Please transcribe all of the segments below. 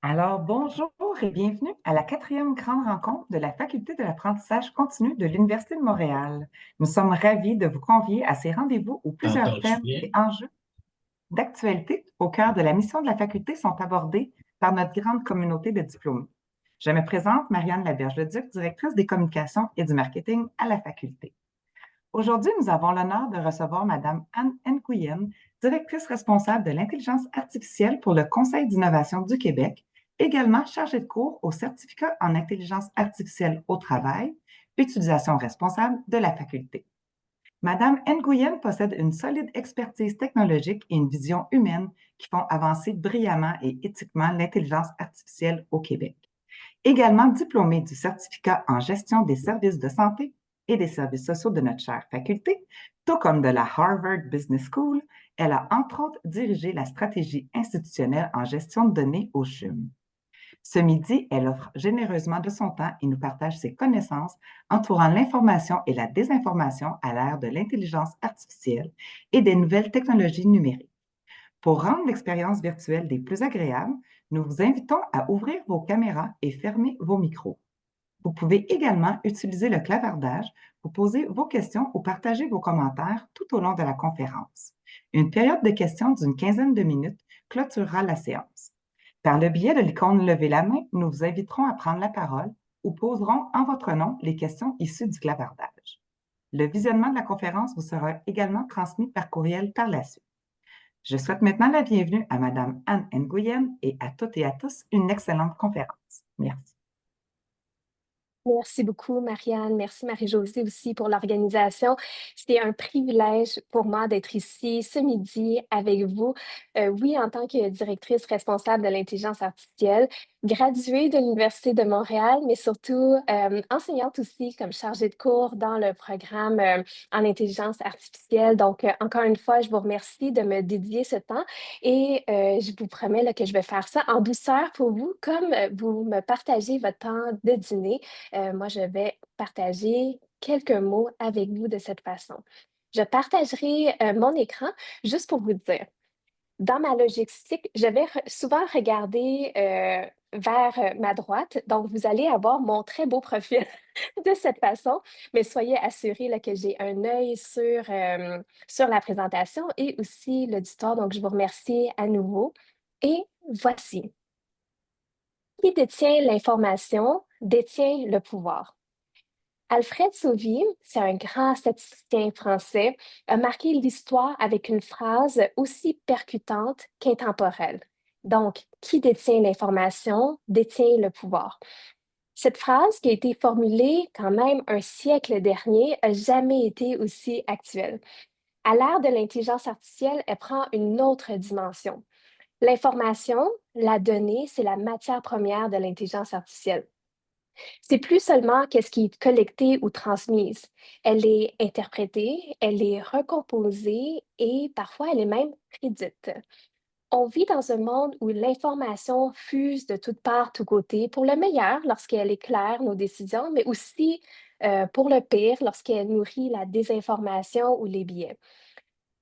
Alors, bonjour et bienvenue à la quatrième grande rencontre de la Faculté de l'apprentissage continu de l'Université de Montréal. Nous sommes ravis de vous convier à ces rendez-vous où plusieurs T'entends-tu thèmes et bien? enjeux d'actualité au cœur de la mission de la faculté sont abordés par notre grande communauté de diplômés. Je me présente, Marianne Laberge-Leduc, directrice des communications et du marketing à la faculté. Aujourd'hui, nous avons l'honneur de recevoir Madame Anne Nguyen, directrice responsable de l'intelligence artificielle pour le Conseil d'innovation du Québec, également chargée de cours au certificat en intelligence artificielle au travail, utilisation responsable de la faculté. Madame Nguyen possède une solide expertise technologique et une vision humaine qui font avancer brillamment et éthiquement l'intelligence artificielle au Québec. Également diplômée du certificat en gestion des services de santé et des services sociaux de notre chère faculté, tout comme de la Harvard Business School, elle a entre autres dirigé la stratégie institutionnelle en gestion de données au CHUM. Ce midi, elle offre généreusement de son temps et nous partage ses connaissances entourant l'information et la désinformation à l'ère de l'intelligence artificielle et des nouvelles technologies numériques. Pour rendre l'expérience virtuelle des plus agréables, nous vous invitons à ouvrir vos caméras et fermer vos micros. Vous pouvez également utiliser le clavardage pour poser vos questions ou partager vos commentaires tout au long de la conférence. Une période de questions d'une quinzaine de minutes clôturera la séance. Par le biais de l'icône Levez la main, nous vous inviterons à prendre la parole ou poserons en votre nom les questions issues du clavardage. Le visionnement de la conférence vous sera également transmis par courriel par la suite. Je souhaite maintenant la bienvenue à Madame Anne Nguyen et à toutes et à tous une excellente conférence. Merci. Merci beaucoup, Marianne. Merci, Marie-Josée aussi pour l'organisation. C'est un privilège pour moi d'être ici ce midi avec vous. Oui, en tant que directrice responsable de l'intelligence artificielle, graduée de l'Université de Montréal, mais surtout enseignante aussi comme chargée de cours dans le programme en intelligence artificielle. Donc, encore une fois, je vous remercie de me dédier ce temps et je vous promets là, que je vais faire ça en douceur pour vous, comme vous me partagez votre temps de dîner. Moi, je vais partager quelques mots avec vous de cette façon. Je partagerai mon écran juste pour vous dire. Dans ma logistique, je vais souvent regarder vers ma droite. Donc, vous allez avoir mon très beau profil de cette façon, mais soyez assurés là, que j'ai un œil sur la présentation et aussi l'auditoire. Donc, je vous remercie à nouveau. Et voici. Qui détient l'information détient le pouvoir. Alfred Sauvy, c'est un grand statisticien français, a marqué l'histoire avec une phrase aussi percutante qu'intemporelle. Donc, qui détient l'information détient le pouvoir. Cette phrase, qui a été formulée quand même un siècle dernier, a jamais été aussi actuelle. À l'ère de l'intelligence artificielle, elle prend une autre dimension. L'information, la donnée, c'est la matière première de l'intelligence artificielle. C'est plus seulement qu'est-ce qui est collecté ou transmise. Elle est interprétée, elle est recomposée et parfois elle est même prédite. On vit dans un monde où l'information fuse de toutes parts, tous côtés, pour le meilleur lorsqu'elle éclaire nos décisions, mais aussi pour le pire lorsqu'elle nourrit la désinformation ou les biais.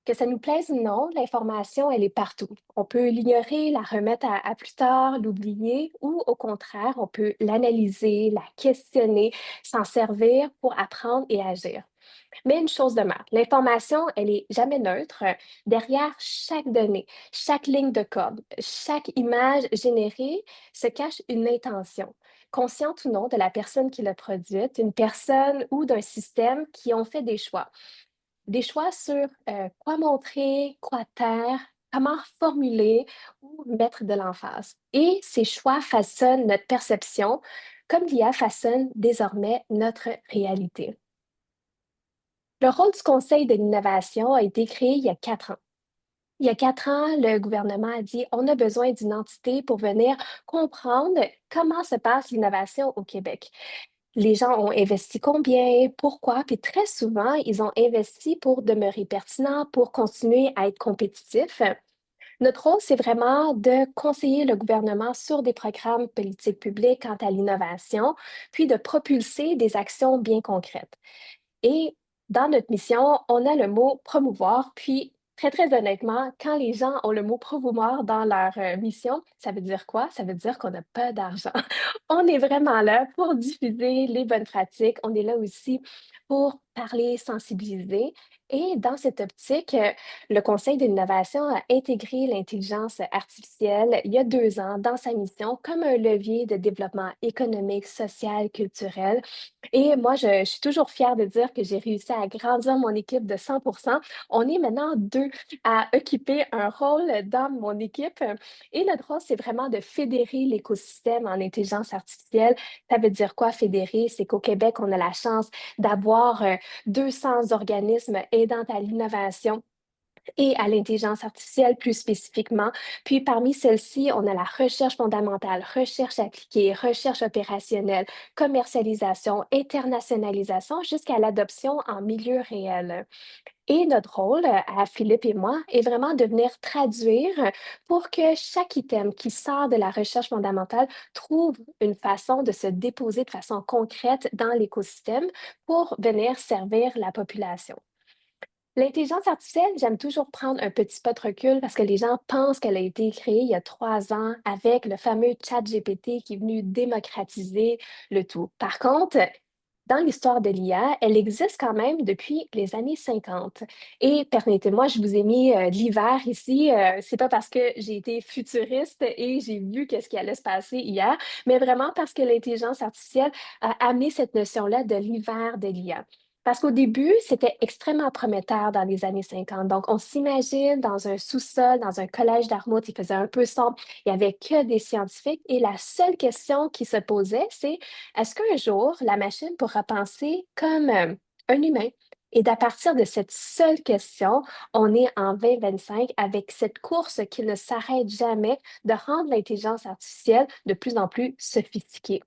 Que ça nous plaise ou non, l'information, elle est partout. On peut l'ignorer, la remettre à plus tard, l'oublier, ou au contraire, on peut l'analyser, la questionner, s'en servir pour apprendre et agir. Mais une chose demeure, l'information, elle est jamais neutre. Derrière chaque donnée, chaque ligne de code, chaque image générée se cache une intention, consciente ou non de la personne qui l'a produite, une personne ou d'un système qui ont fait des choix. Des choix sur quoi montrer, quoi taire, comment formuler ou mettre de l'emphase. Et ces choix façonnent notre perception, comme l'IA façonne désormais notre réalité. Le rôle du Conseil de l'innovation a été créé il y a 4 ans. Il y a 4 ans, le gouvernement a dit on a besoin d'une entité pour venir comprendre comment se passe l'innovation au Québec. Les gens ont investi combien, pourquoi, puis très souvent, ils ont investi pour demeurer pertinents, pour continuer à être compétitifs. Notre rôle, c'est vraiment de conseiller le gouvernement sur des programmes politiques publiques quant à l'innovation, puis de propulser des actions bien concrètes. Et dans notre mission, on a le mot promouvoir, puis Très, très honnêtement, quand les gens ont le mot promouvoir dans leur mission, ça veut dire quoi? Ça veut dire qu'on n'a pas d'argent. On est vraiment là pour diffuser les bonnes pratiques. On est là aussi pour parler, sensibiliser. Et dans cette optique, le Conseil de l'innovation a intégré l'intelligence artificielle il y a 2 ans dans sa mission comme un levier de développement économique, social, culturel. Et moi, je suis toujours fière de dire que j'ai réussi à agrandir mon équipe de 100%. On est maintenant 2 à occuper un rôle dans mon équipe. Et notre rôle, c'est vraiment de fédérer l'écosystème en intelligence artificielle. Ça veut dire quoi, fédérer? C'est qu'au Québec, on a la chance d'avoir 200 organismes aidant à l'innovation et à l'intelligence artificielle plus spécifiquement. Puis parmi celles-ci, on a la recherche fondamentale, recherche appliquée, recherche opérationnelle, commercialisation, internationalisation, jusqu'à l'adoption en milieu réel. Et notre rôle, à Philippe et moi, est vraiment de venir traduire pour que chaque item qui sort de la recherche fondamentale trouve une façon de se déposer de façon concrète dans l'écosystème pour venir servir la population. L'intelligence artificielle, j'aime toujours prendre un petit pas de recul parce que les gens pensent qu'elle a été créée il y a 3 ans avec le fameux ChatGPT qui est venu démocratiser le tout. Par contre, dans l'histoire de l'IA, elle existe quand même depuis les années 50. Et permettez-moi, je vous ai mis de l'hiver ici. C'est pas parce que j'ai été futuriste et j'ai vu qu'est-ce qui allait se passer hier, mais vraiment parce que l'intelligence artificielle a amené cette notion-là de l'hiver de l'IA. Parce qu'au début, c'était extrêmement prometteur dans les années 50. Donc, on s'imagine dans un sous-sol, dans un collège d'Armouth, il faisait un peu sombre, il n'y avait que des scientifiques. Et la seule question qui se posait, c'est est-ce qu'un jour, la machine pourra penser comme un humain? Et d'à partir de cette seule question, on est en 2025 avec cette course qui ne s'arrête jamais de rendre l'intelligence artificielle de plus en plus sophistiquée.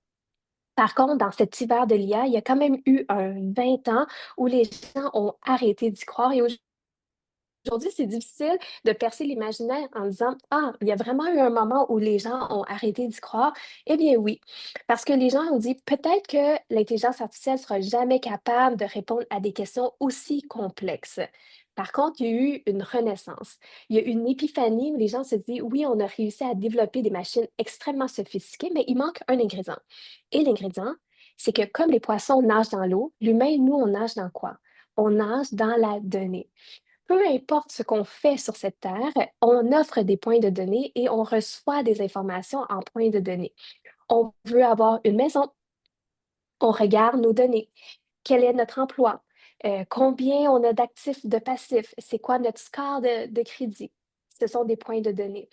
Par contre, dans cet hiver de l'IA, il y a quand même eu un 20 ans où les gens ont arrêté d'y croire et aujourd'hui, c'est difficile de percer l'imaginaire en disant ah, il y a vraiment eu un moment où les gens ont arrêté d'y croire. Eh bien oui, parce que les gens ont dit peut-être que l'intelligence artificielle sera jamais capable de répondre à des questions aussi complexes. Par contre, il y a eu une renaissance. Il y a eu une épiphanie où les gens se disent oui, on a réussi à développer des machines extrêmement sophistiquées, mais il manque un ingrédient. Et l'ingrédient, c'est que comme les poissons nagent dans l'eau, l'humain, nous, on nage dans quoi? On nage dans la donnée. Peu importe ce qu'on fait sur cette terre, on offre des points de données et on reçoit des informations en points de données. On veut avoir une maison, on regarde nos données. Quel est notre emploi? Combien on a d'actifs, de passifs? C'est quoi notre score de crédit? Ce sont des points de données.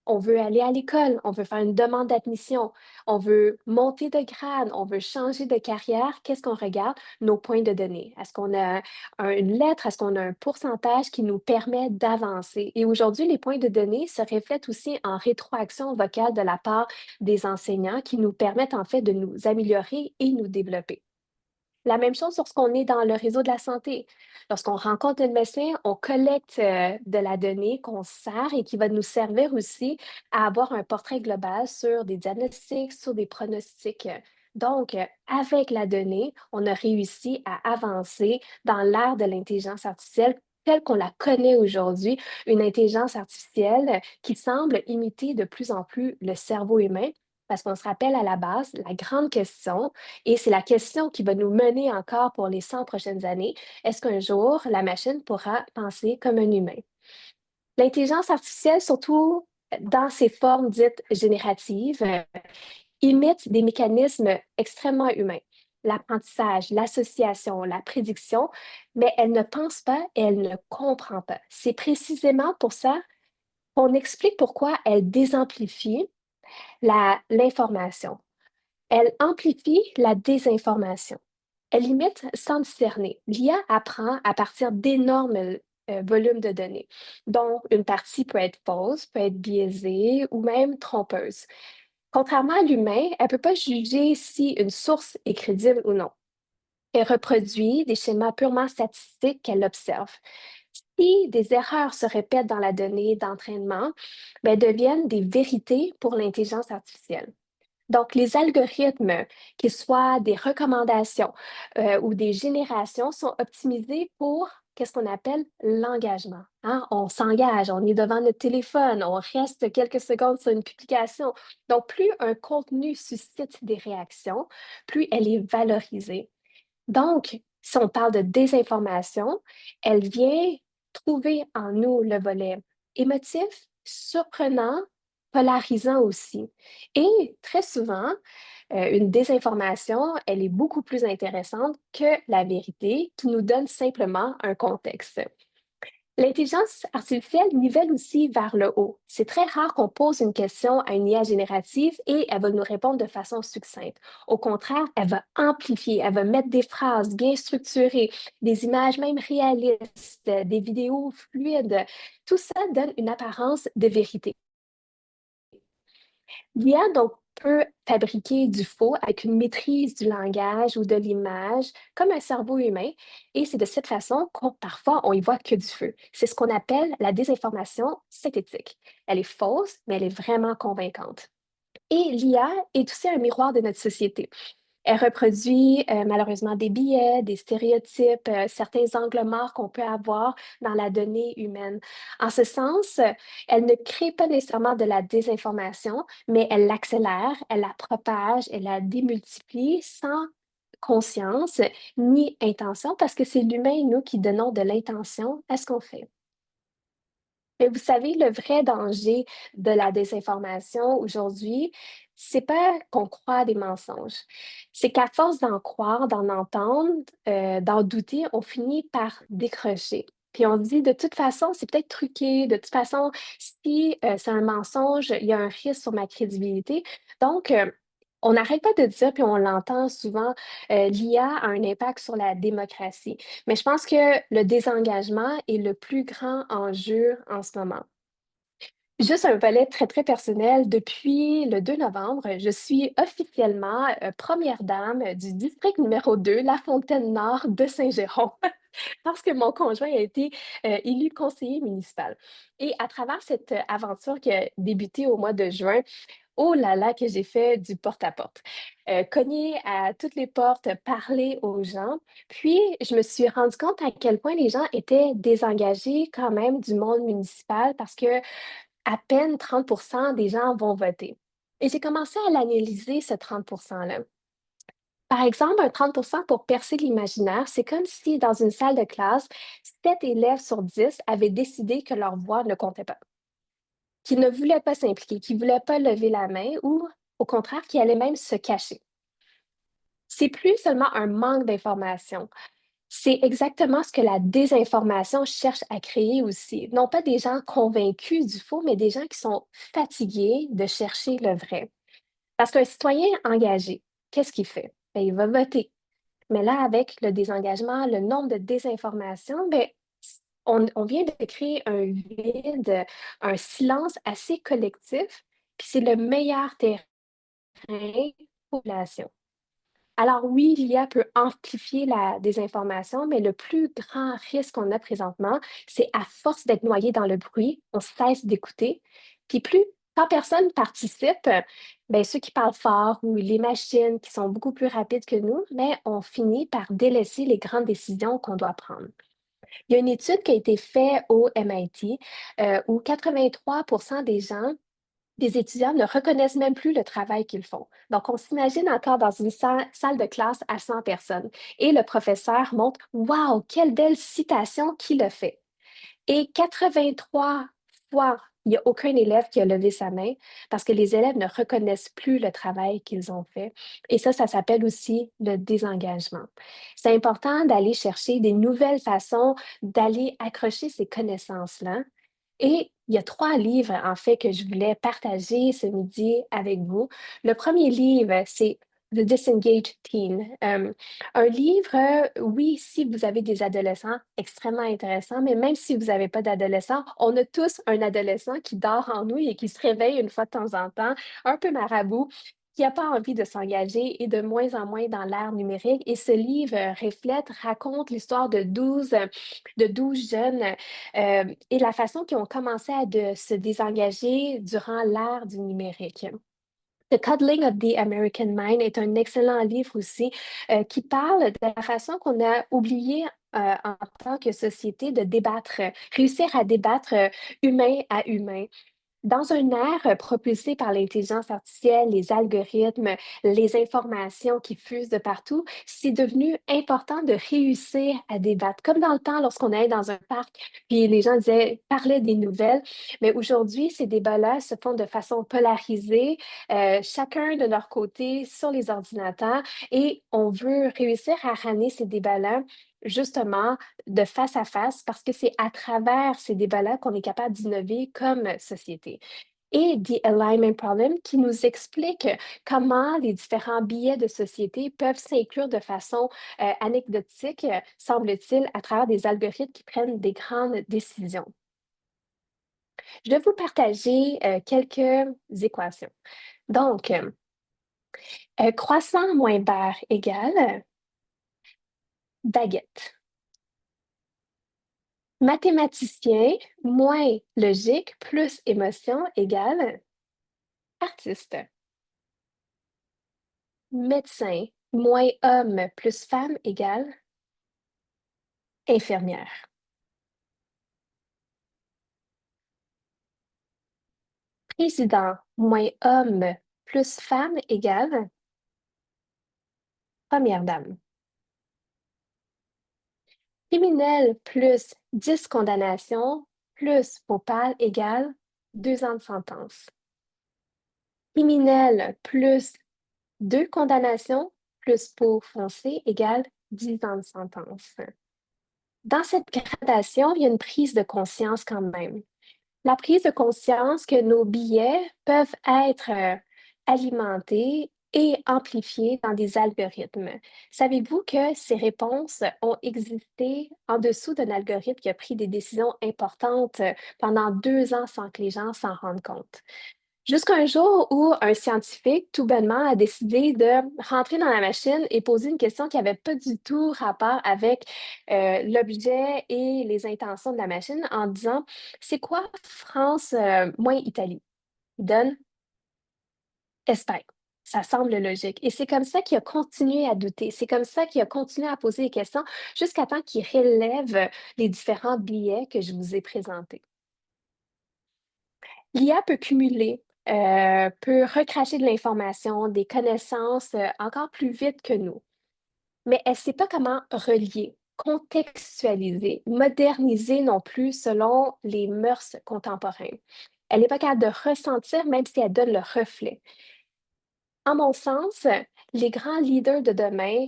On veut aller à l'école, on veut faire une demande d'admission, on veut monter de grade, on veut changer de carrière. Qu'est-ce qu'on regarde? Nos points de données. Est-ce qu'on a une lettre? Est-ce qu'on a un pourcentage qui nous permet d'avancer? Et aujourd'hui, les points de données se reflètent aussi en rétroaction vocale de la part des enseignants qui nous permettent en fait de nous améliorer et nous développer. La même chose lorsqu'on est dans le réseau de la santé. Lorsqu'on rencontre un médecin, on collecte de la donnée qu'on sert et qui va nous servir aussi à avoir un portrait global sur des diagnostics, sur des pronostics. Donc, avec la donnée, on a réussi à avancer dans l'ère de l'intelligence artificielle telle qu'on la connaît aujourd'hui, une intelligence artificielle qui semble imiter de plus en plus le cerveau humain. Parce qu'on se rappelle à la base, la grande question, et c'est la question qui va nous mener encore pour les 100 prochaines années. Est-ce qu'un jour, la machine pourra penser comme un humain? L'intelligence artificielle, surtout dans ses formes dites génératives, imite des mécanismes extrêmement humains. L'apprentissage, l'association, la prédiction, mais elle ne pense pas et elle ne comprend pas. C'est précisément pour ça qu'on explique pourquoi elle désamplifie l'information. Elle amplifie la désinformation. Elle imite sans discerner. L'IA apprend à partir d'énormes volumes de données. Donc, une partie peut être fausse, peut être biaisée ou même trompeuse. Contrairement à l'humain, elle ne peut pas juger si une source est crédible ou non. Elle reproduit des schémas purement statistiques qu'elle observe. Si des erreurs se répètent dans la donnée d'entraînement, ben, elles deviennent des vérités pour l'intelligence artificielle. Donc, les algorithmes, qu'ils soient des recommandations ou des générations, sont optimisés pour qu'est-ce qu'on appelle l'engagement. Hein? On s'engage, on est devant notre téléphone, on reste quelques secondes sur une publication. Donc, plus un contenu suscite des réactions, plus elle est valorisée. Donc, si on parle de désinformation, elle vient trouver en nous le volet émotif, surprenant, polarisant aussi. Et très souvent, une désinformation, elle est beaucoup plus intéressante que la vérité qui nous donne simplement un contexte. L'intelligence artificielle nivelle aussi vers le haut. C'est très rare qu'on pose une question à une IA générative et elle va nous répondre de façon succincte. Au contraire, elle va amplifier, elle va mettre des phrases bien structurées, des images même réalistes, des vidéos fluides. Tout ça donne une apparence de vérité. L'IA donc peut fabriquer du faux avec une maîtrise du langage ou de l'image, comme un cerveau humain, et c'est de cette façon qu'on parfois on y voit que du feu. C'est ce qu'on appelle la désinformation synthétique. Elle est fausse, mais elle est vraiment convaincante. Et l'IA est aussi un miroir de notre société. Elle reproduit malheureusement des biais, des stéréotypes, certains angles morts qu'on peut avoir dans la donnée humaine. En ce sens, elle ne crée pas nécessairement de la désinformation, mais elle l'accélère, elle la propage, elle la démultiplie sans conscience ni intention, parce que c'est l'humain, nous, qui donnons de l'intention à ce qu'on fait. Mais vous savez, le vrai danger de la désinformation aujourd'hui, c'est pas qu'on croit des mensonges. C'est qu'à force d'en croire, d'en entendre, d'en douter, on finit par décrocher. Puis on se dit, de toute façon, c'est peut-être truqué. De toute façon, si c'est un mensonge, il y a un risque sur ma crédibilité. Donc, on n'arrête pas de dire, puis on l'entend souvent, l'IA a un impact sur la démocratie. Mais je pense que le désengagement est le plus grand enjeu en ce moment. Juste un volet très, très personnel. Depuis le 2 novembre, je suis officiellement première dame du district numéro 2, La Fontaine-Nord de Saint-Jérôme, parce que mon conjoint a été élu conseiller municipal. Et à travers cette aventure qui a débuté au mois de juin, oh là là, que j'ai fait du porte-à-porte. Cogner à toutes les portes, parler aux gens. Puis, je me suis rendu compte à quel point les gens étaient désengagés quand même du monde municipal parce que à peine 30 des gens vont voter. Et j'ai commencé à l'analyser, ce 30 là. Par exemple, un 30 pour percer l'imaginaire, c'est comme si dans une salle de classe, 7 élèves sur 10 avaient décidé que leur voix ne comptait pas, qu'ils ne voulaient pas s'impliquer, qu'ils ne voulaient pas lever la main ou au contraire, qui allaient même se cacher. C'est plus seulement un manque d'information. C'est exactement ce que la désinformation cherche à créer aussi. Non pas des gens convaincus du faux, mais des gens qui sont fatigués de chercher le vrai. Parce qu'un citoyen engagé, qu'est-ce qu'il fait? Ben, il va voter. Mais là, avec le désengagement, le nombre de désinformation, ben, on vient de créer un vide, un silence assez collectif, puis c'est le meilleur terrain pour la population. Alors oui, l'IA peut amplifier la désinformation, mais le plus grand risque qu'on a présentement, c'est à force d'être noyé dans le bruit, on cesse d'écouter. Puis plus, quand personne participe, ben, ceux qui parlent fort ou les machines qui sont beaucoup plus rapides que nous, mais on finit par délaisser les grandes décisions qu'on doit prendre. Il y a une étude qui a été faite au MIT où 83 des gens des étudiants ne reconnaissent même plus le travail qu'ils font. Donc, on s'imagine encore dans une salle de classe à 100 personnes et le professeur montre Waouh, quelle belle citation qu'il a fait. Et 83 fois, il n'y a aucun élève qui a levé sa main parce que les élèves ne reconnaissent plus le travail qu'ils ont fait. Et ça s'appelle aussi le désengagement. C'est important d'aller chercher des nouvelles façons d'aller accrocher ces connaissances-là. Et il y a 3 livres, en fait, que je voulais partager ce midi avec vous. Le premier livre, c'est The Disengaged Teen. Un livre, oui, si vous avez des adolescents, extrêmement intéressant, mais même si vous n'avez pas d'adolescents, on a tous un adolescent qui dort en nous et qui se réveille une fois de temps en temps, un peu marabout, qui n'a pas envie de s'engager et de moins en moins dans l'ère numérique. Et ce livre reflète, raconte l'histoire de 12 jeunes et la façon qu'ils ont commencé à se désengager durant l'ère du numérique. The Coddling of the American Mind est un excellent livre aussi qui parle de la façon qu'on a oublié en tant que société de débattre, réussir à débattre humain à humain. Dans un ère propulsée par l'intelligence artificielle, les algorithmes, les informations qui fusent de partout, c'est devenu important de réussir à débattre. Comme dans le temps, lorsqu'on allait dans un parc, puis les gens parlaient des nouvelles, mais aujourd'hui, ces débats-là se font de façon polarisée, chacun de leur côté sur les ordinateurs, et on veut réussir à ramener ces débats-là justement de face à face parce que c'est à travers ces débats-là qu'on est capable d'innover comme société. Et The Alignment Problem qui nous explique comment les différents biais de société peuvent s'inclure de façon anecdotique, semble-t-il, à travers des algorithmes qui prennent des grandes décisions. Je vais vous partager quelques équations. Donc, croissant moins beurre égale baguette. Mathématicien moins logique plus émotion égale artiste. Médecin moins homme plus femme égale infirmière. Président moins homme plus femme égale première dame. Criminel plus 10 condamnations plus peau pâle égale 2 ans de sentence. Criminel plus 2 condamnations plus peau foncée égale 10 ans de sentence. Dans cette gradation, il y a une prise de conscience quand même. La prise de conscience que nos billets peuvent être alimentés et amplifiés dans des algorithmes. Savez-vous que ces réponses ont existé en dessous d'un algorithme qui a pris des décisions importantes pendant 2 ans sans que les gens s'en rendent compte? Jusqu'à un jour où un scientifique, tout bonnement, a décidé de rentrer dans la machine et poser une question qui n'avait pas du tout rapport avec l'objet et les intentions de la machine en disant, c'est quoi France moins Italie? Il donne Espagne. Ça semble logique. Et c'est comme ça qu'il a continué à douter. C'est comme ça qu'il a continué à poser des questions jusqu'à temps qu'il relève les différents billets que je vous ai présentés. L'IA peut cumuler, peut recracher de l'information, des connaissances encore plus vite que nous, mais elle ne sait pas comment relier, contextualiser, moderniser non plus selon les mœurs contemporaines. Elle n'est pas capable de ressentir même si elle donne le reflet. En mon sens, les grands leaders de demain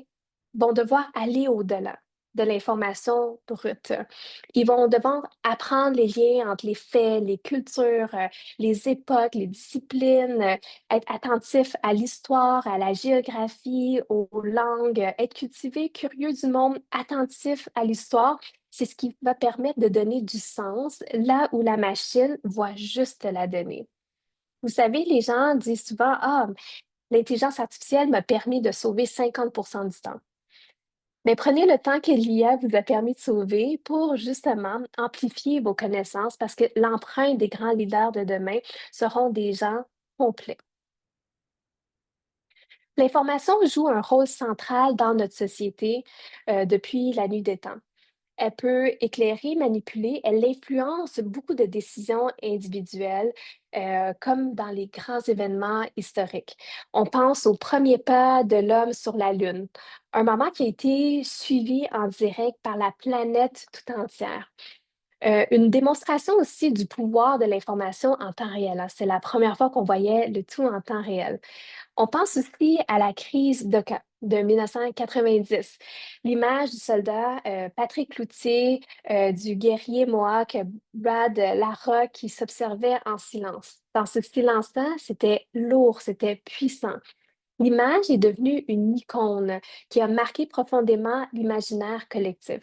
vont devoir aller au-delà de l'information brute. Ils vont devoir apprendre les liens entre les faits, les cultures, les époques, les disciplines, être attentifs à l'histoire, à la géographie, aux langues, être cultivé, curieux du monde, attentif à l'histoire. C'est ce qui va permettre de donner du sens là où la machine voit juste la donnée. Vous savez, les gens disent souvent, ah, l'intelligence artificielle m'a permis de sauver 50% du temps. Mais prenez le temps que l'IA vous a permis de sauver pour justement amplifier vos connaissances parce que l'empreinte des grands leaders de demain seront des gens complets. L'information joue un rôle central dans notre société depuis la nuit des temps. Elle peut éclairer, manipuler, elle influence beaucoup de décisions individuelles, comme dans les grands événements historiques. On pense au premier pas de l'homme sur la Lune, un moment qui a été suivi en direct par la planète tout entière. Une démonstration aussi du pouvoir de l'information en temps réel, hein. C'est la première fois qu'on voyait le tout en temps réel. On pense aussi à la crise de 1990. L'image du soldat Patrick Cloutier, du guerrier Mohawk Brad Larocque qui s'observait en silence. Dans ce silence-là, c'était lourd, c'était puissant. L'image est devenue une icône qui a marqué profondément l'imaginaire collectif.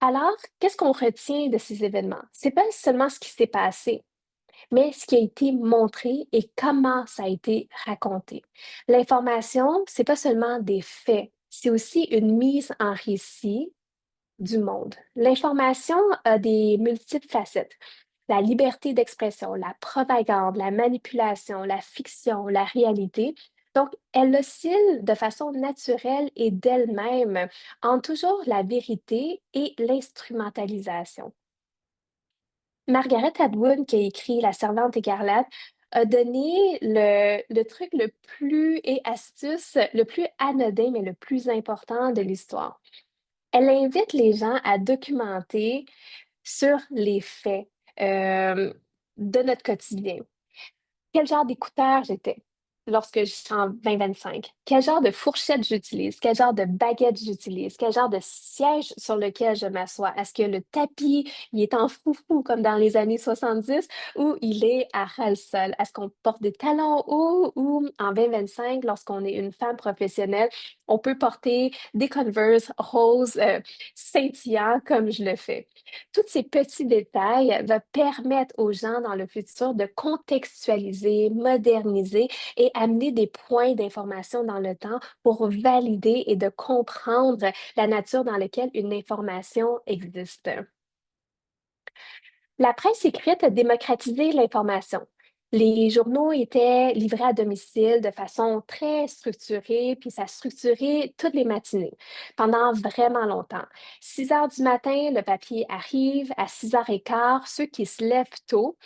Alors, qu'est-ce qu'on retient de ces événements? C'est pas seulement ce qui s'est passé, mais ce qui a été montré et comment ça a été raconté. L'information, c'est pas seulement des faits, c'est aussi une mise en récit du monde. L'information a des multiples facettes. La liberté d'expression, la propagande, la manipulation, la fiction, la réalité. Donc, elle oscille de façon naturelle et d'elle-même entre toujours la vérité et l'instrumentalisation. Margaret Atwood, qui a écrit La Servante écarlate, a donné le truc le plus et astuce, le plus anodin, mais le plus important de l'histoire. Elle invite les gens à documenter sur les faits euh, de notre quotidien. Quel genre d'écouteur j'étais lorsque je suis en 2025? Quel genre de fourchette j'utilise? Quel genre de baguette j'utilise? Quel genre de siège sur lequel je m'assois? Est-ce que le tapis, il est en froufrou comme dans les années 70 ou il est à ras le sol? Est-ce qu'on porte des talons hauts ou en 2025, lorsqu'on est une femme professionnelle, on peut porter des Converse roses scintillants comme je le fais? Tous ces petits détails vont permettre aux gens dans le futur de contextualiser, moderniser et amener des points d'information dans le temps pour valider et de comprendre la nature dans laquelle une information existe. La presse écrite a démocratisé l'information. Les journaux étaient livrés à domicile de façon très structurée, puis ça structurait toutes les matinées pendant vraiment longtemps. 6 heures du matin, le papier arrive. À 6h15, ceux qui se lèvent tôt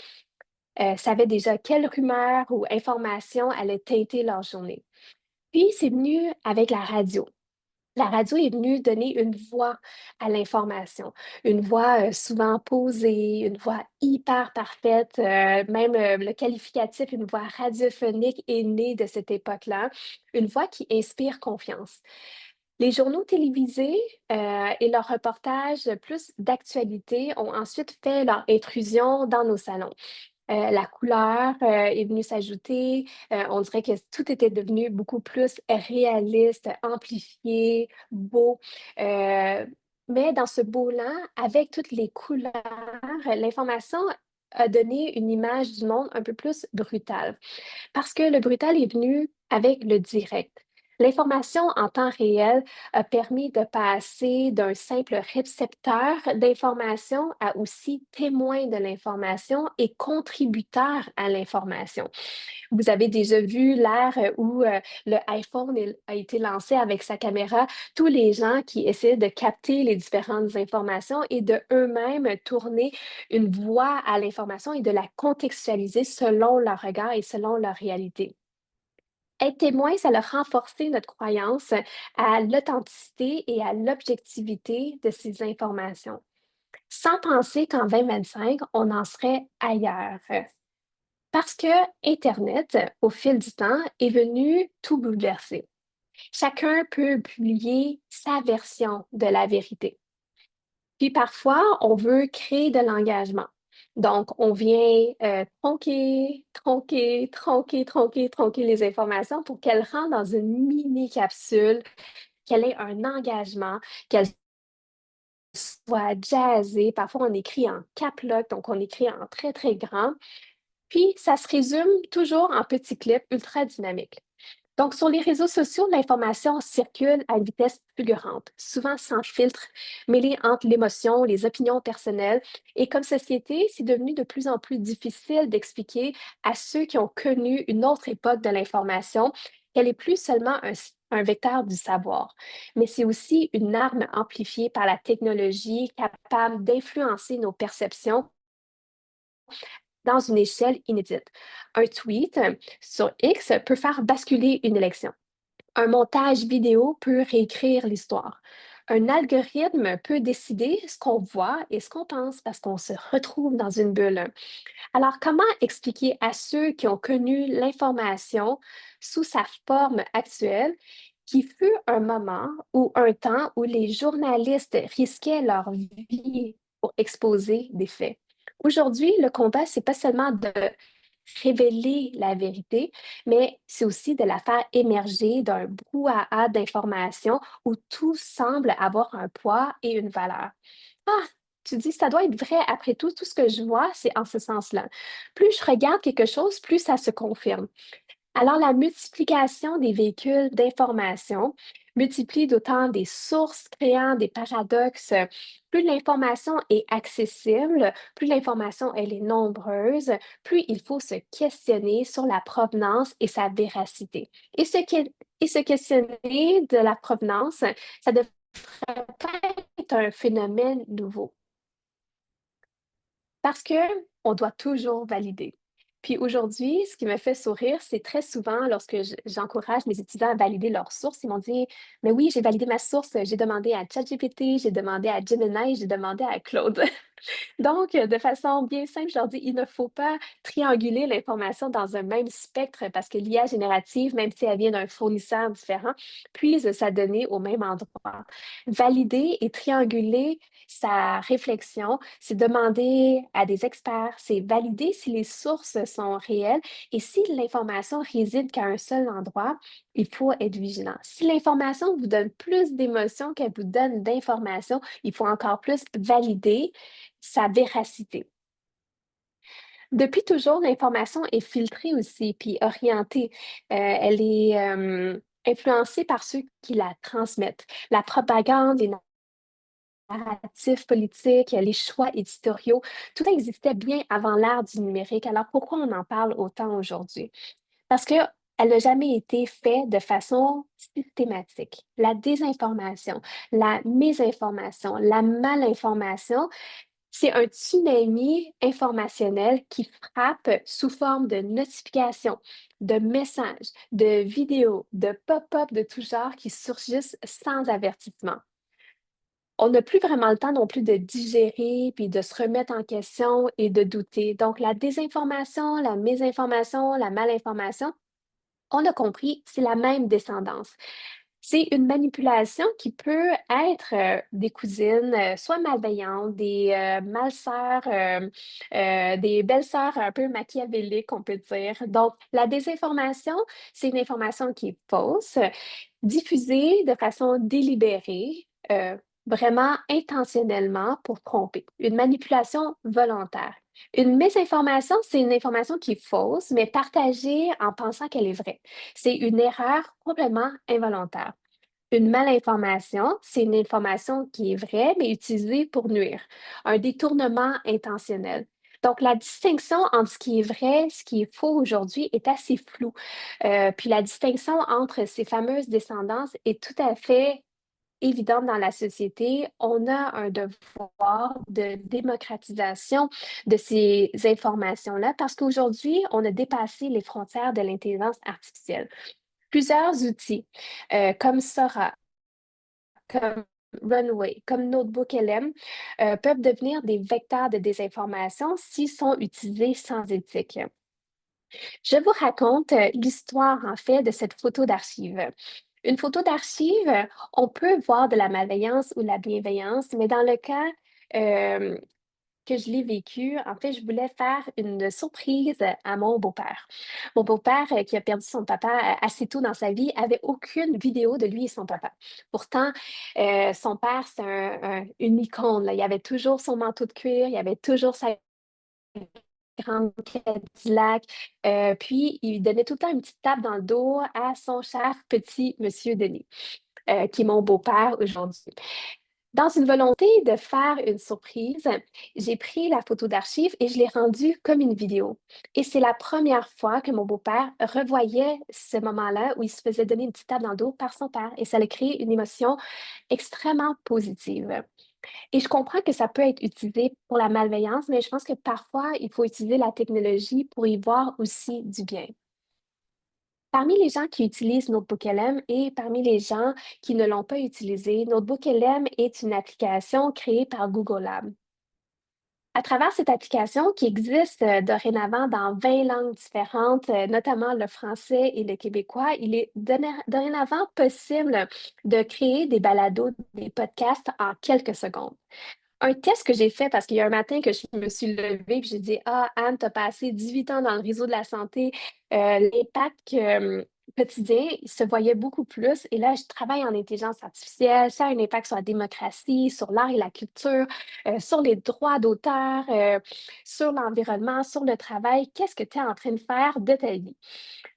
savaient déjà quelle rumeur ou information allait teinter leur journée. Puis, c'est venu avec la radio. La radio est venue donner une voix à l'information, une voix souvent posée, une voix hyper parfaite, même le qualificatif, une voix radiophonique est né de cette époque-là, une voix qui inspire confiance. Les journaux télévisés et leurs reportages plus d'actualité ont ensuite fait leur intrusion dans nos salons. La couleur est venue s'ajouter. On dirait que tout était devenu beaucoup plus réaliste, amplifié, beau. Euh, mais dans ce beau-là, avec toutes les couleurs, l'information a donné une image du monde un peu plus brutale. Parce que le brutal est venu avec le direct. L'information en temps réel a permis de passer d'un simple récepteur d'information à aussi témoin de l'information et contributeur à l'information. Vous avez déjà vu l'ère où le iPhone a été lancé avec sa caméra, tous les gens qui essaient de capter les différentes informations et de eux-mêmes tourner une voix à l'information et de la contextualiser selon leur regard et selon leur réalité. Être témoin, ça a renforcé notre croyance à l'authenticité et à l'objectivité de ces informations, sans penser qu'en 2025, on en serait ailleurs. Parce que Internet, au fil du temps, est venu tout bouleverser. Chacun peut publier sa version de la vérité. Puis parfois, on veut créer de l'engagement. Donc, on vient tronquer les informations pour qu'elles rentrent dans une mini-capsule, qu'elle ait un engagement, qu'elle soit jazzée. Parfois, on écrit en caps lock, donc on écrit en très, très grand. Puis, ça se résume toujours en petits clips ultra dynamiques. Donc, sur les réseaux sociaux, l'information circule à une vitesse fulgurante, souvent sans filtre, mêlée entre l'émotion, les opinions personnelles. Et comme société, c'est devenu de plus en plus difficile d'expliquer à ceux qui ont connu une autre époque de l'information qu'elle est plus seulement un vecteur du savoir, mais c'est aussi une arme amplifiée par la technologie capable d'influencer nos perceptions dans une échelle inédite. Un tweet sur X peut faire basculer une élection. Un montage vidéo peut réécrire l'histoire. Un algorithme peut décider ce qu'on voit et ce qu'on pense parce qu'on se retrouve dans une bulle. Alors, comment expliquer à ceux qui ont connu l'information sous sa forme actuelle qu'il fut un moment ou un temps où les journalistes risquaient leur vie pour exposer des faits? Aujourd'hui, le combat, c'est pas seulement de révéler la vérité, mais c'est aussi de la faire émerger d'un brouhaha d'informations où tout semble avoir un poids et une valeur. Ah, tu dis, ça doit être vrai. Après tout ce que je vois, c'est en ce sens-là. Plus je regarde quelque chose, plus ça se confirme. Alors, la multiplication des véhicules d'information multiplie d'autant des sources, créant des paradoxes. Plus l'information est accessible, plus l'information elle est nombreuse, plus il faut se questionner sur la provenance et sa véracité. Et se questionner de la provenance, ça devrait pas être un phénomène nouveau. Parce que on doit toujours valider. Puis aujourd'hui, ce qui me fait sourire, c'est très souvent lorsque j'encourage mes étudiants à valider leurs sources, ils m'ont dit: «Mais oui, j'ai validé ma source, j'ai demandé à ChatGPT, j'ai demandé à Gemini, j'ai demandé à Claude». Donc, de façon bien simple, je leur dis, il ne faut pas trianguler l'information dans un même spectre parce que l'IA générative, même si elle vient d'un fournisseur différent, puise sa donnée au même endroit. Valider et trianguler sa réflexion, c'est demander à des experts, c'est valider si les sources sont réelles et si l'information réside qu'à un seul endroit, il faut être vigilant. Si l'information vous donne plus d'émotions qu'elle vous donne d'informations, il faut encore plus valider sa véracité. Depuis toujours, l'information est filtrée aussi, puis orientée. Elle est influencée par ceux qui la transmettent. La propagande, les narratifs politiques, les choix éditoriaux, tout ça existait bien avant l'ère du numérique. Alors pourquoi on en parle autant aujourd'hui? Parce qu'elle n'a jamais été faite de façon systématique. La désinformation, la mésinformation, la malinformation, c'est un tsunami informationnel qui frappe sous forme de notifications, de messages, de vidéos, de pop-up de tout genre qui surgissent sans avertissement. On n'a plus vraiment le temps non plus de digérer, puis de se remettre en question et de douter. Donc, la désinformation, la mésinformation, la malinformation, on a compris, c'est la même descendance. C'est une manipulation qui peut être des cousines, soit malveillantes, des malsœurs, des belles-sœurs un peu machiavéliques, on peut dire. Donc, la désinformation, c'est une information qui est fausse, diffusée de façon délibérée, vraiment intentionnellement pour tromper. Une manipulation volontaire. Une mésinformation, c'est une information qui est fausse, mais partagée en pensant qu'elle est vraie. C'est une erreur complètement involontaire. Une malinformation, c'est une information qui est vraie, mais utilisée pour nuire. Un détournement intentionnel. Donc, la distinction entre ce qui est vrai, ce qui est faux aujourd'hui est assez floue. Puis la distinction entre ces fameuses descendances est tout à fait évidente dans la société. On a un devoir de démocratisation de ces informations-là parce qu'aujourd'hui, on a dépassé les frontières de l'intelligence artificielle. Plusieurs outils, comme Sora, comme Runway, comme Notebook LM, peuvent devenir des vecteurs de désinformation s'ils sont utilisés sans éthique. Je vous raconte l'histoire, en fait, de cette photo d'archive. Une photo d'archive, on peut voir de la malveillance ou de la bienveillance, mais dans le cas euh, que je l'ai vécu, en fait, je voulais faire une surprise à mon beau-père. Mon beau-père, qui a perdu son papa assez tôt dans sa vie, avait aucune vidéo de lui et son papa. Pourtant, son père, c'est une icône, là. Il avait toujours son manteau de cuir, il avait toujours sa grande Cadillac, puis il donnait tout le temps une petite tape dans le dos à son cher petit monsieur Denis, qui est mon beau-père aujourd'hui. Dans une volonté de faire une surprise, j'ai pris la photo d'archive et je l'ai rendue comme une vidéo. Et c'est la première fois que mon beau-père revoyait ce moment-là où il se faisait donner une petite tape dans le dos par son père et ça a créé une émotion extrêmement positive. Et je comprends que ça peut être utilisé pour la malveillance, mais je pense que parfois, il faut utiliser la technologie pour y voir aussi du bien. Parmi les gens qui utilisent Notebook LM et parmi les gens qui ne l'ont pas utilisé, Notebook LM est une application créée par Google Labs. À travers cette application qui existe dorénavant dans 20 langues différentes, notamment le français et le québécois, il est dorénavant possible de créer des balados, des podcasts en quelques secondes. Un test que j'ai fait parce qu'il y a un matin que je me suis levée et j'ai dit: «Ah, Anne, tu as passé 18 ans dans le réseau de la santé. L'impact quotidien se voyait beaucoup plus. Et là, je travaille en intelligence artificielle, ça a un impact sur la démocratie, sur l'art et la culture, sur les droits d'auteur, sur l'environnement, sur le travail. Qu'est-ce que tu es en train de faire de ta vie?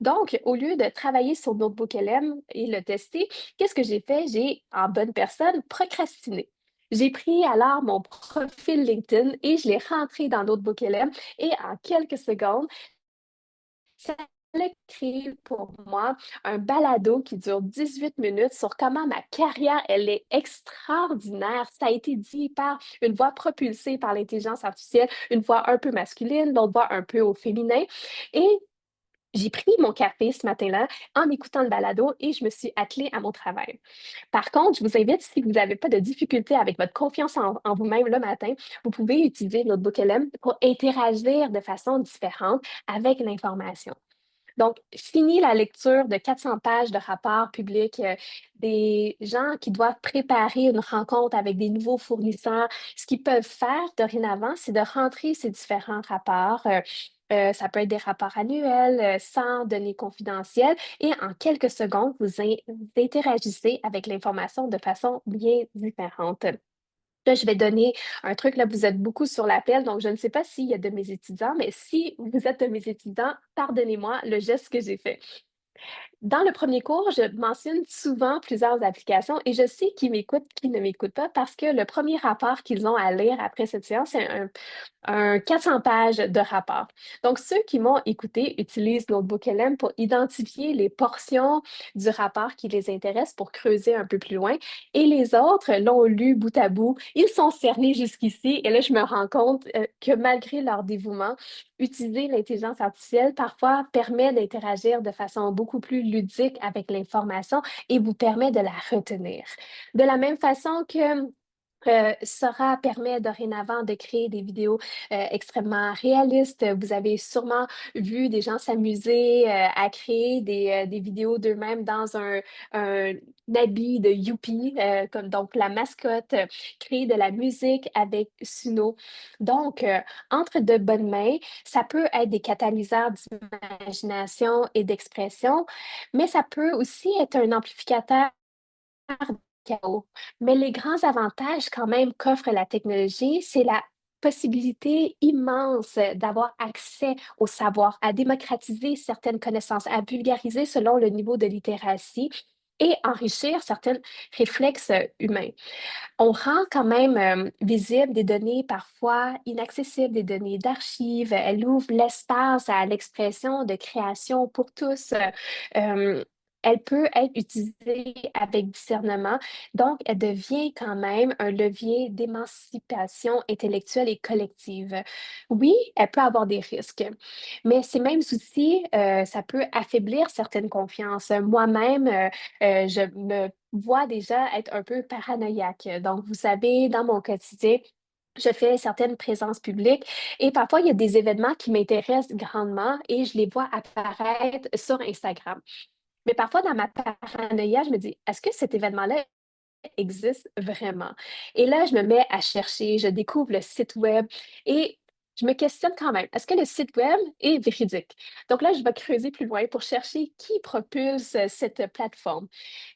Donc, au lieu de travailler sur Notebook LM et le tester, qu'est-ce que j'ai fait? J'ai, en bonne personne, procrastiné. J'ai pris alors mon profil LinkedIn et je l'ai rentré dans Notebook LM et en quelques secondes, ça allait créer pour moi un balado qui dure 18 minutes sur comment ma carrière, elle est extraordinaire. Ça a été dit par une voix propulsée par l'intelligence artificielle, une voix un peu masculine, l'autre voix un peu au féminin. Et j'ai pris mon café ce matin-là en écoutant le balado et je me suis attelée à mon travail. Par contre, je vous invite, si vous n'avez pas de difficulté avec votre confiance en vous-même le matin, vous pouvez utiliser Notebook LM pour interagir de façon différente avec l'information. Donc, fini la lecture de 400 pages de rapports publics, des gens qui doivent préparer une rencontre avec des nouveaux fournisseurs. Ce qu'ils peuvent faire dorénavant, c'est de rentrer ces différents rapports. Ça peut être des rapports annuels, sans données confidentielles, et en quelques secondes, vous interagissez avec l'information de façon bien différente. Là, je vais donner un truc, là, vous êtes beaucoup sur l'appel, donc je ne sais pas s'il y a de mes étudiants, mais si vous êtes de mes étudiants, pardonnez-moi le geste que j'ai fait. Dans le premier cours, je mentionne souvent plusieurs applications et je sais qui m'écoutent, qui ne m'écoutent pas parce que le premier rapport qu'ils ont à lire après cette séance, c'est un 400 pages de rapport. Donc, ceux qui m'ont écouté utilisent Notebook LM pour identifier les portions du rapport qui les intéressent pour creuser un peu plus loin. Et les autres l'ont lu bout à bout. Ils sont cernés jusqu'ici. Et là, je me rends compte que malgré leur dévouement, utiliser l'intelligence artificielle parfois permet d'interagir de façon beaucoup plus ludique avec l'information et vous permet de la retenir. De la même façon que Sora permet dorénavant de créer des vidéos extrêmement réalistes. Vous avez sûrement vu des gens s'amuser à créer des vidéos d'eux-mêmes dans un habit de Youpi, comme donc la mascotte, créer de la musique avec Suno. Donc, entre de bonnes mains, ça peut être des catalyseurs d'imagination et d'expression, mais ça peut aussi être un amplificateur chaos. Mais les grands avantages quand même qu'offre la technologie, c'est la possibilité immense d'avoir accès au savoir, à démocratiser certaines connaissances, à vulgariser selon le niveau de littératie et enrichir certains réflexes humains. On rend quand même visible des données parfois inaccessibles, des données d'archives. Elle ouvre l'espace à l'expression de création pour tous. Euh, Elle peut être utilisée avec discernement, donc elle devient quand même un levier d'émancipation intellectuelle et collective. Oui, elle peut avoir des risques, mais ces mêmes outils, ça peut affaiblir certaines confiances. Moi-même, je me vois déjà être un peu paranoïaque. Donc, vous savez, dans mon quotidien, je fais certaines présences publiques et parfois, il y a des événements qui m'intéressent grandement et je les vois apparaître sur Instagram. Mais parfois, dans ma paranoïa, je me dis, est-ce que cet événement-là existe vraiment? Et là, je me mets à chercher, je découvre le site web et je me questionne quand même, est-ce que le site web est véridique? Donc là, je vais creuser plus loin pour chercher qui propulse cette plateforme.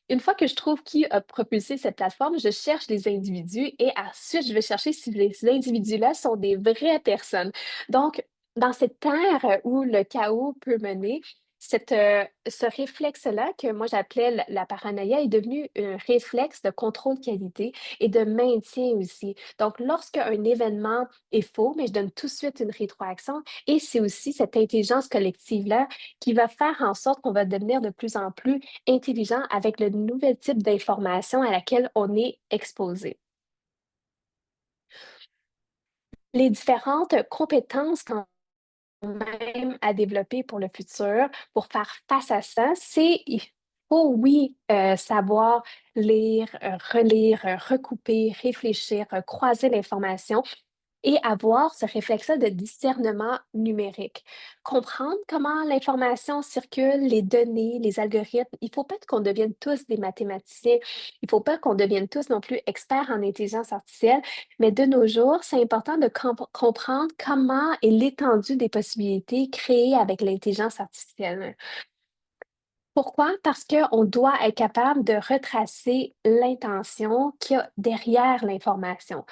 Une fois que je trouve qui a propulsé cette plateforme, je cherche les individus et ensuite, je vais chercher si les individus-là sont des vraies personnes. Donc, dans cette ère où le chaos peut mener, ce réflexe-là, que moi j'appelais la paranoïa, est devenu un réflexe de contrôle de qualité et de maintien aussi. Donc, lorsqu'un événement est faux, mais je donne tout de suite une rétroaction et c'est aussi cette intelligence collective-là qui va faire en sorte qu'on va devenir de plus en plus intelligent avec le nouvel type d'information à laquelle on est exposé. Les différentes compétences quand même à développer pour le futur, pour faire face à ça, c'est il faut, oui, savoir lire, relire, recouper, réfléchir, croiser l'information et avoir ce réflexe-là de discernement numérique. Comprendre comment l'information circule, les données, les algorithmes. Il ne faut pas qu'on devienne tous des mathématiciens. Il ne faut pas qu'on devienne tous non plus experts en intelligence artificielle. Mais de nos jours, c'est important de comprendre comment est l'étendue des possibilités créées avec l'intelligence artificielle. Pourquoi? Parce qu'on doit être capable de retracer l'intention qu'il y a derrière l'information.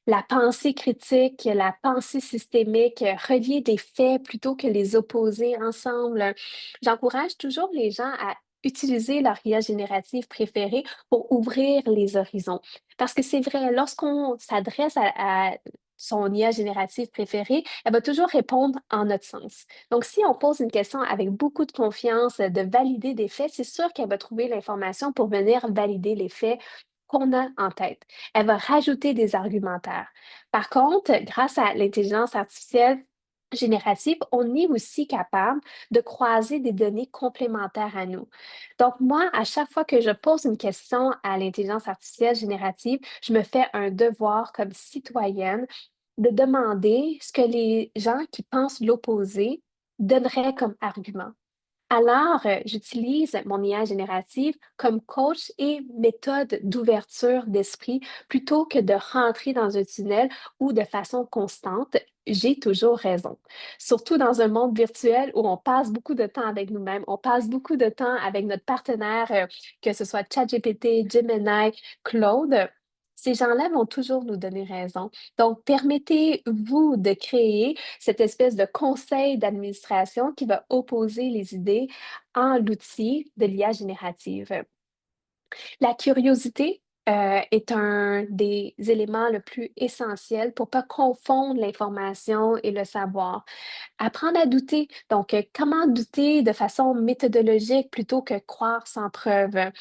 La pensée critique, la pensée systémique, relier des faits plutôt que les opposer ensemble. J'encourage toujours les gens à utiliser leur IA générative préférée pour ouvrir les horizons. Parce que c'est vrai, lorsqu'on s'adresse à son IA générative préférée, elle va toujours répondre en notre sens. Donc, si on pose une question avec beaucoup de confiance, de valider des faits, c'est sûr qu'elle va trouver l'information pour venir valider les faits qu'on a en tête. Elle va rajouter des argumentaires. Par contre, grâce à l'intelligence artificielle générative, on est aussi capable de croiser des données complémentaires à nous. Donc, moi, à chaque fois que je pose une question à l'intelligence artificielle générative, je me fais un devoir comme citoyenne de demander ce que les gens qui pensent l'opposé donneraient comme argument. Alors, j'utilise mon IA générative comme coach et méthode d'ouverture d'esprit plutôt que de rentrer dans un tunnel où de façon constante, j'ai toujours raison. Surtout dans un monde virtuel où on passe beaucoup de temps avec nous-mêmes, on passe beaucoup de temps avec notre partenaire, que ce soit ChatGPT, Gemini, Claude. Ces gens-là vont toujours nous donner raison. Donc, permettez-vous de créer cette espèce de conseil d'administration qui va opposer les idées en l'outil de l'IA générative. La curiosité est un des éléments le plus essentiels pour ne pas confondre l'information et le savoir. Apprendre à douter. Donc, comment douter de façon méthodologique plutôt que croire sans preuve?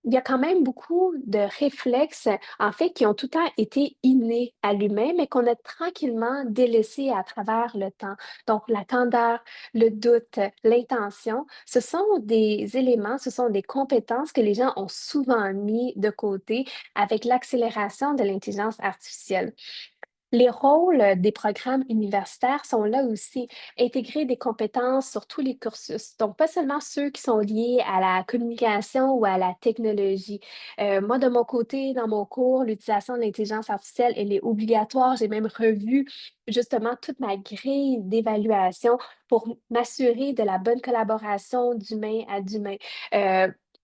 Il y a quand même beaucoup de réflexes, en fait, qui ont tout le temps été innés à l'humain, mais qu'on a tranquillement délaissés à travers le temps. Donc, la candeur, le doute, l'intention, ce sont des éléments, ce sont des compétences que les gens ont souvent mis de côté avec l'accélération de l'intelligence artificielle. Les rôles des programmes universitaires sont là aussi, intégrer des compétences sur tous les cursus. Donc, pas seulement ceux qui sont liés à la communication ou à la technologie. Moi, de mon côté, dans mon cours, l'utilisation de l'intelligence artificielle, elle est obligatoire. J'ai même revu justement toute ma grille d'évaluation pour m'assurer de la bonne collaboration d'humain à d'humain.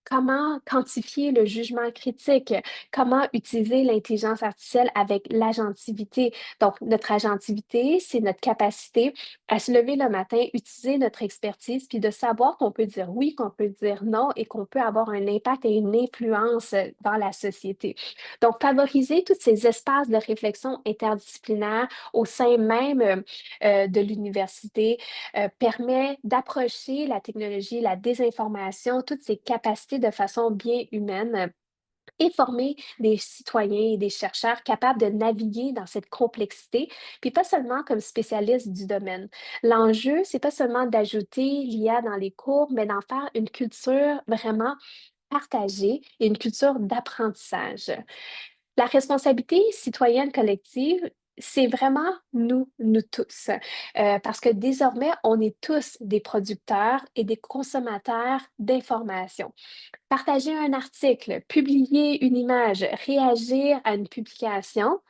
Comment quantifier le jugement critique? Comment utiliser l'intelligence artificielle avec l'agentivité? Donc, notre agentivité, c'est notre capacité à se lever le matin, utiliser notre expertise, puis de savoir qu'on peut dire oui, qu'on peut dire non et qu'on peut avoir un impact et une influence dans la société. Donc, favoriser tous ces espaces de réflexion interdisciplinaire au sein même de l'université permet d'approcher la technologie, la désinformation, toutes ces capacités de façon bien humaine et former des citoyens et des chercheurs capables de naviguer dans cette complexité, puis pas seulement comme spécialistes du domaine. L'enjeu, c'est pas seulement d'ajouter l'IA dans les cours, mais d'en faire une culture vraiment partagée et une culture d'apprentissage. La responsabilité citoyenne collective, c'est vraiment nous tous, parce que désormais, on est tous des producteurs et des consommateurs d'informations. Partager un article, publier une image, réagir à une publication,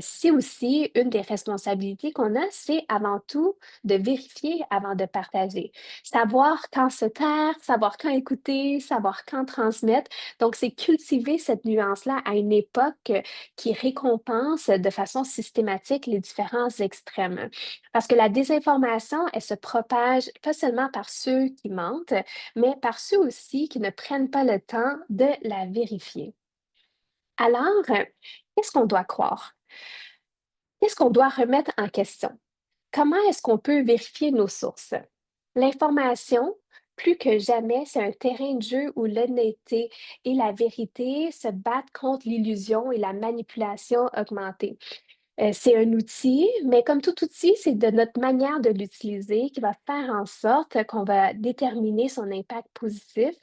c'est aussi une des responsabilités qu'on a, c'est avant tout de vérifier avant de partager. Savoir quand se taire, savoir quand écouter, savoir quand transmettre. Donc, c'est cultiver cette nuance-là à une époque qui récompense de façon systématique les différents extrêmes. Parce que la désinformation, elle se propage pas seulement par ceux qui mentent, mais par ceux aussi qui ne prennent pas le temps de la vérifier. Alors, qu'est-ce qu'on doit croire? Qu'est-ce qu'on doit remettre en question? Comment est-ce qu'on peut vérifier nos sources? L'information, plus que jamais, c'est un terrain de jeu où l'honnêteté et la vérité se battent contre l'illusion et la manipulation augmentée. C'est un outil, mais comme tout outil, c'est de notre manière de l'utiliser qui va faire en sorte qu'on va déterminer son impact positif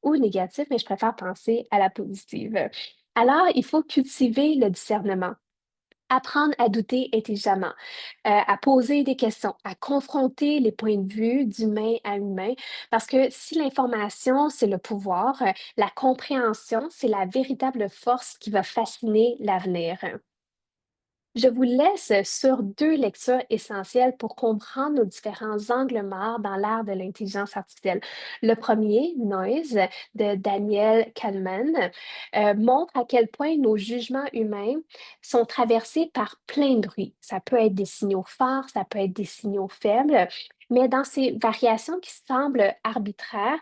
ou négatif, mais je préfère penser à la positive. Alors, il faut cultiver le discernement. Apprendre à douter intelligemment, à poser des questions, à confronter les points de vue d'humain à humain, parce que si l'information, c'est le pouvoir, la compréhension, c'est la véritable force qui va fasciner l'avenir. Je vous laisse sur deux lectures essentielles pour comprendre nos différents angles morts dans l'ère de l'intelligence artificielle. Le premier, Noise, de Daniel Kahneman, montre à quel point nos jugements humains sont traversés par plein de bruits. Ça peut être des signaux forts, ça peut être des signaux faibles, mais dans ces variations qui semblent arbitraires,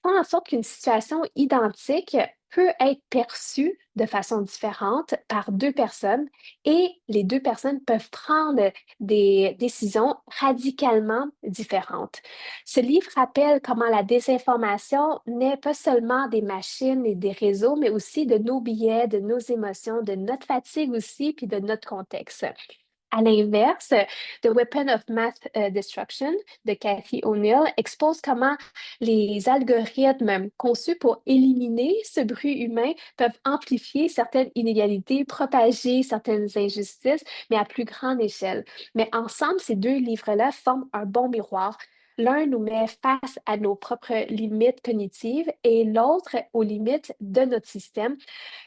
font en sorte qu'une situation identique peut être perçue de façon différente par deux personnes et les deux personnes peuvent prendre des décisions radicalement différentes. Ce livre rappelle comment la désinformation n'est pas seulement des machines et des réseaux, mais aussi de nos biais, de nos émotions, de notre fatigue aussi, puis de notre contexte. À l'inverse, The Weapon of Mass Destruction de Cathy O'Neill expose comment les algorithmes conçus pour éliminer ce bruit humain peuvent amplifier certaines inégalités, propager certaines injustices, mais à plus grande échelle. Mais ensemble, ces deux livres-là forment un bon miroir. L'un nous met face à nos propres limites cognitives et l'autre aux limites de notre système.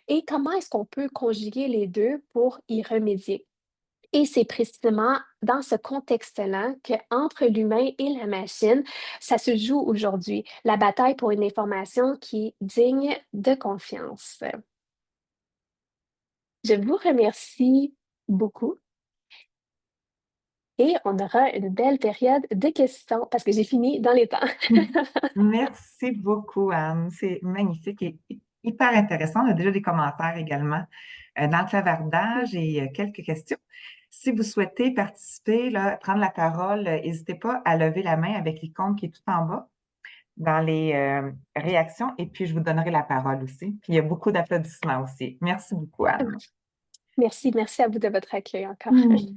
Et comment est-ce qu'on peut conjuguer les deux pour y remédier? Et c'est précisément dans ce contexte-là qu'entre l'humain et la machine, ça se joue aujourd'hui, la bataille pour une information qui est digne de confiance. Je vous remercie beaucoup et on aura une belle période de questions parce que j'ai fini dans les temps. Merci beaucoup, Anne. C'est magnifique et hyper intéressant. On a déjà des commentaires également dans le clavardage et quelques questions. Si vous souhaitez participer, là, prendre la parole, n'hésitez pas à lever la main avec l'icône qui est tout en bas dans les réactions et puis je vous donnerai la parole aussi. Puis il y a beaucoup d'applaudissements aussi. Merci beaucoup, Anne. Merci, merci à vous de votre accueil encore. Hmm.